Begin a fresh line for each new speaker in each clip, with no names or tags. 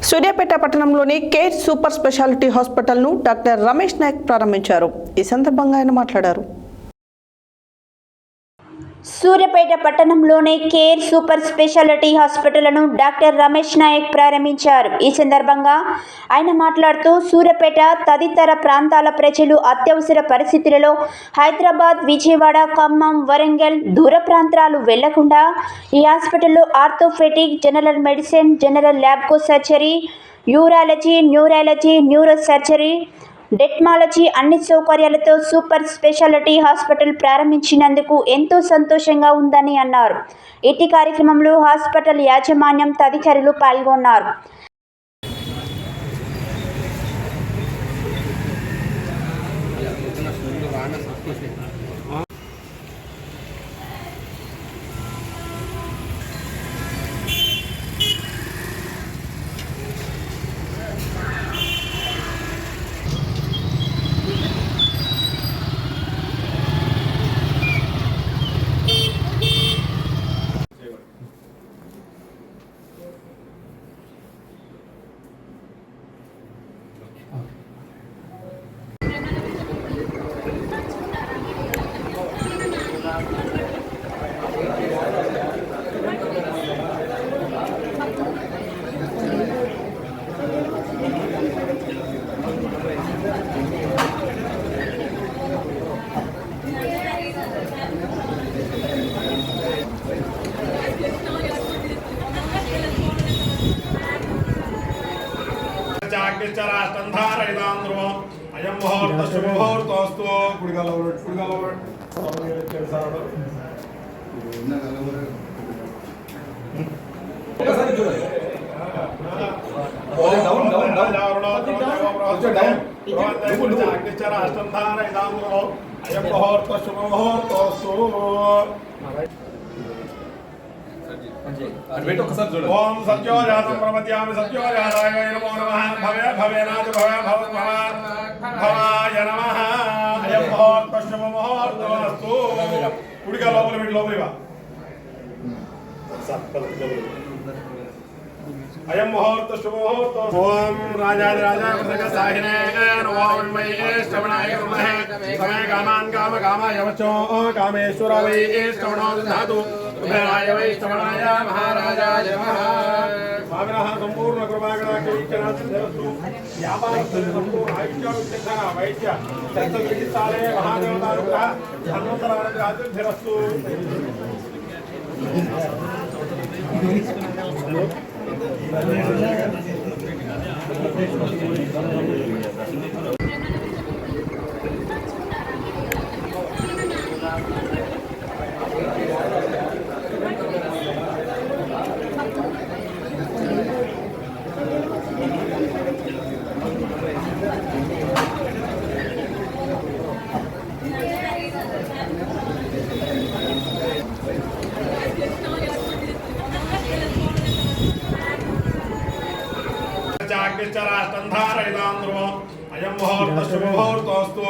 సూర్యాపేట పట్టణంలోని care super speciality హాస్పిటల్ను doctor Ramesh Naik ప్రారంభించారు. ఈ సందర్భంగా ఆయన మాట్లాడారు.
సూర్యాపేట పట్టణంలోని కేర్ సూపర్ స్పెషాలిటీ హాస్పిటల్ను డాక్టర్ రమేష్ నాయక్ ప్రారంభించారు. ఈ సందర్భంగా ఆయన మాట్లాడుతూ సూర్యాపేట తదితర ప్రాంతాల ప్రజలు అత్యవసర పరిస్థితులలో హైదరాబాద్, విజయవాడ, ఖమ్మం, వరంగల్ దూర ప్రాంతాలు వెళ్లకుండా ఈ హాస్పిటల్లో ఆర్థోపెడిక్, జనరల్ మెడిసిన్, జనరల్ ల్యాబ్కో surgery, urology, neuro surgery, dermatology అన్ని సౌకర్యాలతో సూపర్ స్పెషాలిటీ హాస్పిటల్ ప్రారంభించినందుకు ఎంతో సంతోషంగా ఉందని అన్నారు. ఇటీ కార్యక్రమంలో హాస్పిటల్ యాజమాన్యం తదితరులు పాల్గొన్నారు.
అయం ముహూర్త శుభముహూర్తోస్తు ఓం సత్యోజాతం ప్రపద్యామి సత్యోజాతాయ నమో నమః భవే భవేనాథ భవే భవద్భవాన్ భవాయ నమః అయం ముహూర్త శుభముహూర్తోస్తు కుడిగా లోపల పెట్టి లోపలివా అయం ముహూర్త శుభముహూర్త ఓం రాజాధిరాజాయ సాహినే నమో వన్మయే శ్రవణాయ నమః సమే come on కామాయ వచో Kameshwara why శ్రవణో Dhatu కుబేరాయ why శ్రవణాయ మహారాజాయ నమః స్వామినః సంపూర్ణ కృపాకటాక్షీకరాస్తు వ్యాపారస్తు సంపూర్ణ ఆయుష్యోత్తర వైద్య శస్త్రచికిత్సాలే మహాదేవతానుగ్రహ ధన్వంతరానుగ్రహాభిరస్తు. అయం ముహూర్త శుభముహూర్తోస్తు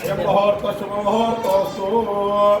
అయం ముహూర్త శుభముహూర్తోస్తు